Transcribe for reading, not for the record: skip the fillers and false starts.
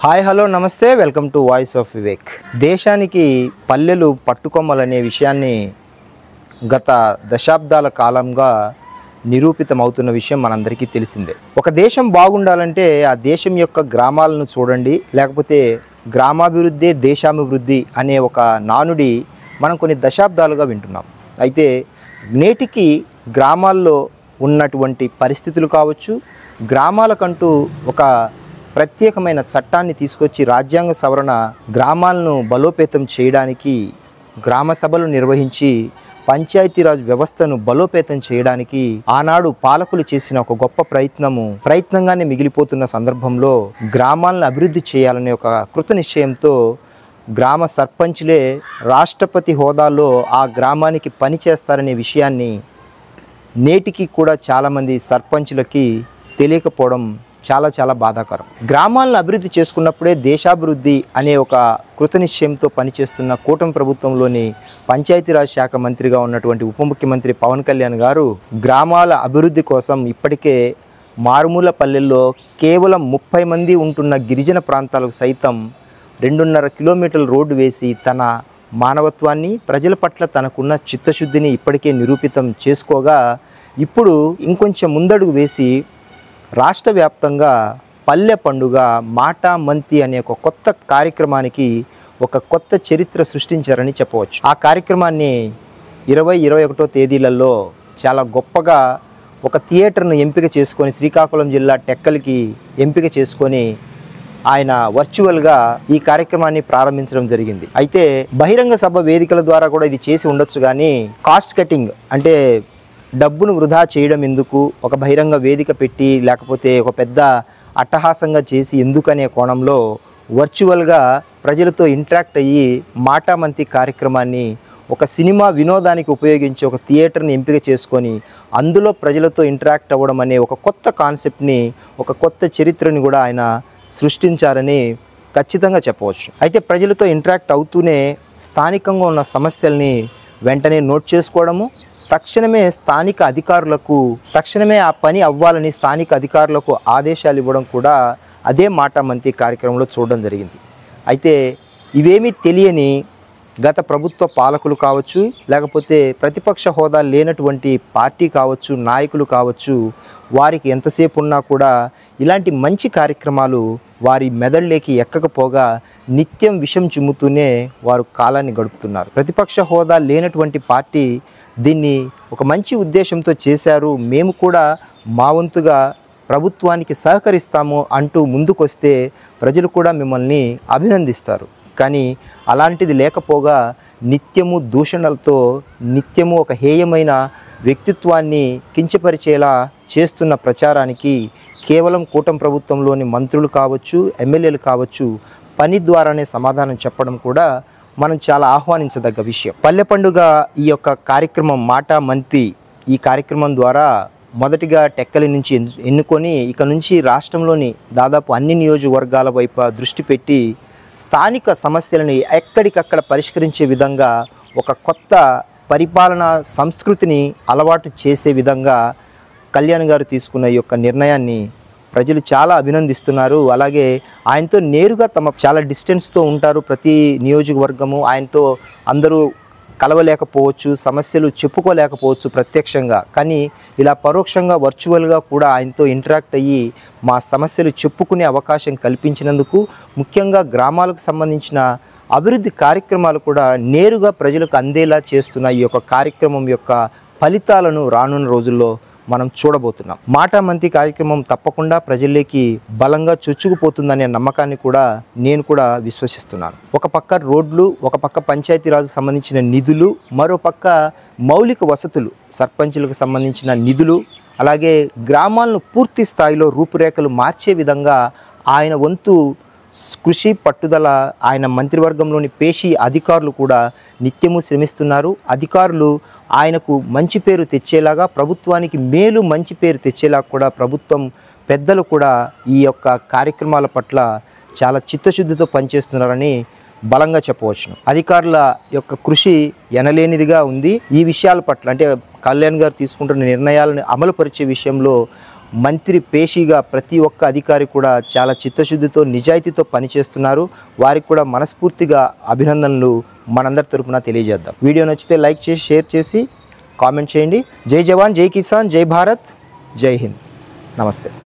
Hi hello నమస్తే welcome to voice of Vivek. దేశానికి పల్లెలు పట్టుకొమ్మలనే విషయాన్ని గత దశాబ్దాల కాలంగా నిరూపితమవుతున్న విషయం మనందరికీ తెలిసిందే. ఒక దేశం బాగుండాలంటే ఆ దేశం యొక్క గ్రామాలను చూడండి, లేకపోతే గ్రామాభివృద్ధి దేశాభివృద్ధి అనే ఒక నానుడి మనం కొన్ని దశాబ్దాలుగా వింటున్నాం. అయితే నేటికి గ్రామాల్లో ఉన్నటువంటి పరిస్థితులు కావచ్చు, గ్రామాలకంటూ ఒక ప్రత్యేకమైన చట్టాన్ని తీసుకొచ్చి రాజ్యాంగ సవరణ గ్రామాలను బలోపేతం చేయడానికి, గ్రామ సభలు నిర్వహించి పంచాయతీరాజ్ వ్యవస్థను బలోపేతం చేయడానికి ఆనాడు పాలకులు చేసిన ఒక గొప్ప ప్రయత్నంగానే మిగిలిపోతున్న సందర్భంలో గ్రామాలను అభివృద్ధి చేయాలనే ఒక కృత నిశ్చయంతో గ్రామ సర్పంచ్లే రాష్ట్రపతి హోదాలో ఆ గ్రామానికి పని చేస్తారనే విషయాన్ని నేటికి కూడా చాలామంది సర్పంచ్లకి తెలియకపోవడం చాలా బాధాకరం. గ్రామాలను అభివృద్ధి చేసుకున్నప్పుడే దేశాభివృద్ధి అనే ఒక కృతనిశ్చయంతో పనిచేస్తున్న కూటమి ప్రభుత్వంలోని పంచాయతీరాజ్ శాఖ మంత్రిగా ఉన్నటువంటి ఉప ముఖ్యమంత్రి పవన్ కళ్యాణ్ గారు గ్రామాల అభివృద్ధి కోసం ఇప్పటికే మారుమూల పల్లెల్లో కేవలం 30 మంది ఉంటున్న గిరిజన ప్రాంతాలకు సైతం 2.5 కిలోమీటర్ల రోడ్డు వేసి తన మానవత్వాన్ని, ప్రజల పట్ల తనకున్న చిత్తశుద్ధిని ఇప్పటికే నిరూపితం చేసుకోగా, ఇప్పుడు ఇంకొంచెం ముందడుగు వేసి రాష్ట్ర వ్యాప్తంగా పల్లె పండుగ మాటా మంతి అనే ఒక కొత్త కార్యక్రమానికి ఒక కొత్త చరిత్ర సృష్టించారని చెప్పవచ్చు. ఆ కార్యక్రమాన్ని 20-21 తేదీలలో చాలా గొప్పగా ఒక థియేటర్ను ఎంపిక చేసుకొని శ్రీకాకుళం జిల్లా టెక్కలికి ఎంపిక చేసుకొని ఆయన వర్చువల్గా ఈ కార్యక్రమాన్ని ప్రారంభించడం జరిగింది. అయితే బహిరంగ సభ వేదికల ద్వారా కూడా ఇది చేసి ఉండొచ్చు, కానీ కాస్ట్ కటింగ్ అంటే డబ్బును వృధా చేయడం ఎందుకు, ఒక బహిరంగ వేదిక పెట్టి లేకపోతే ఒక పెద్ద అట్టహాసంగా చేసి ఎందుకనే కోణంలో వర్చువల్గా ప్రజలతో ఇంటరాక్ట్ అయ్యి మాటామంతి కార్యక్రమాన్ని ఒక సినిమా వినోదానికి ఉపయోగించి ఒక థియేటర్ని ఎంపిక చేసుకొని అందులో ప్రజలతో ఇంటరాక్ట్ అవ్వడం అనే ఒక కొత్త కాన్సెప్ట్ని, ఒక కొత్త చరిత్రని కూడా ఆయన సృష్టించారని ఖచ్చితంగా చెప్పవచ్చు. అయితే ప్రజలతో ఇంటరాక్ట్ అవుతూనే స్థానికంగా ఉన్న సమస్యల్ని వెంటనే నోట్ చేసుకోవడము, తక్షణమే ఆ పని అవ్వాలని స్థానిక అధికారులకు ఆదేశాలు ఇవ్వడం కూడా అదే మాటామంతి కార్యక్రమంలో చూడడం జరిగింది. అయితే ఇవేమీ తెలియని గత ప్రభుత్వ పాలకులు కావచ్చు, లేకపోతే ప్రతిపక్ష హోదా లేనటువంటి పార్టీ కావచ్చు, నాయకులు కావచ్చు, వారికి ఎంతసేపు ఉన్నా కూడా ఇలాంటి మంచి కార్యక్రమాలు వారి మెదడులోకి ఎక్కకపోగా నిత్యం విషం చిమ్ముతూనే వారు కాలాన్ని గడుపుతున్నారు. ప్రతిపక్ష హోదా లేనటువంటి పార్టీ దీన్ని ఒక మంచి ఉద్దేశంతో చేశారు, మేము కూడా మా వంతుగా ప్రభుత్వానికి సహకరిస్తాము అంటూ ముందుకొస్తే ప్రజలు కూడా మిమ్మల్ని అభినందిస్తారు. కానీ అలాంటిది లేకపోగా నిత్యము దూషణలతో, నిత్యము ఒక హేయమైన వ్యక్తిత్వాన్ని కించపరిచేలా చేస్తున్న ప్రచారానికి కేవలం కూటమి ప్రభుత్వంలోని మంత్రులు కావచ్చు, ఎమ్మెల్యేలు కావచ్చు పని ద్వారానే సమాధానం చెప్పడం కూడా మనం చాలా ఆహ్వానించదగ్గ విషయం. పల్లె పండుగ ఈ యొక్క కార్యక్రమం మాటా మంతి ఈ కార్యక్రమం ద్వారా మొదటిగా టెక్కలి నుంచి ఎన్నుకొని ఇక నుంచి రాష్ట్రంలోని దాదాపు అన్ని నియోజకవర్గాల వైపు దృష్టి పెట్టి స్థానిక సమస్యలను ఎక్కడికక్కడ పరిష్కరించే విధంగా ఒక కొత్త పరిపాలనా సంస్కృతిని అలవాటు చేసే విధంగా కళ్యాణ్ గారు తీసుకున్న ఈ యొక్క నిర్ణయాన్ని ప్రజలు చాలా అభినందిస్తున్నారు. అలాగే ఆయనతో నేరుగా చాలా డిస్టెన్స్తో ఉంటారు ప్రతి నియోజకవర్గము, ఆయనతో అందరూ కలవలేకపోవచ్చు, సమస్యలు చెప్పుకోలేకపోవచ్చు ప్రత్యక్షంగా, కానీ ఇలా పరోక్షంగా వర్చువల్గా కూడా ఆయనతో ఇంటరాక్ట్ అయ్యి మా సమస్యలు చెప్పుకునే అవకాశం కల్పించినందుకు, ముఖ్యంగా గ్రామాలకు సంబంధించిన అభివృద్ధి కార్యక్రమాలు కూడా నేరుగా ప్రజలకు అందేలా చేస్తున్న ఈ యొక్క కార్యక్రమం యొక్క ఫలితాలను రానున్న రోజుల్లో మనం చూడబోతున్నాం. మాటామంతి కార్యక్రమం తప్పకుండా ప్రజల్లోకి బలంగా చొచ్చుకుపోతుందనే నమ్మకాన్ని కూడా నేను కూడా విశ్వసిస్తున్నాను. ఒక పక్క రోడ్లు, ఒక పక్క పంచాయతీరాజు సంబంధించిన నిధులు, మరో పక్క మౌలిక వసతులు, సర్పంచులకు సంబంధించిన నిధులు, అలాగే గ్రామాలను పూర్తి స్థాయిలో రూపురేఖలు మార్చే విధంగా ఆయన వంతు కృషి పట్టుదల, ఆయన మంత్రివర్గంలోని పేషి అధికారులు కూడా నిత్యము శ్రమిస్తున్నారు. అధికారులు ఆయనకు మంచి పేరు తెచ్చేలాగా, ప్రభుత్వానికి మేలు మంచి పేరు తెచ్చేలాగా కూడా ప్రభుత్వం పెద్దలు కూడా ఈ యొక్క కార్యక్రమాల పట్ల చాలా చిత్తశుద్ధితో పనిచేస్తున్నారని బలంగా చెప్పవచ్చును. అధికారుల యొక్క కృషి ఎనలేనిదిగా ఉంది. ఈ విషయాల పట్ల అంటే కళ్యాణ్ గారు తీసుకుంటున్న నిర్ణయాలను అమలుపరిచే విషయంలో మంత్రి పేషిగా ప్రతి ఒక్క అధికారి కూడా చాలా చిత్తశుద్ధితో నిజాయితీతో పనిచేస్తున్నారు. వారికి కూడా మనస్ఫూర్తిగా అభినందనలు మనందరి తరపున తెలియజేద్దాం. వీడియో నచ్చితే లైక్ చేసి షేర్ చేసి కామెంట్ చేయండి. జై జవాన్, జై కిసాన్, జై భారత్, జై హింద్. నమస్తే.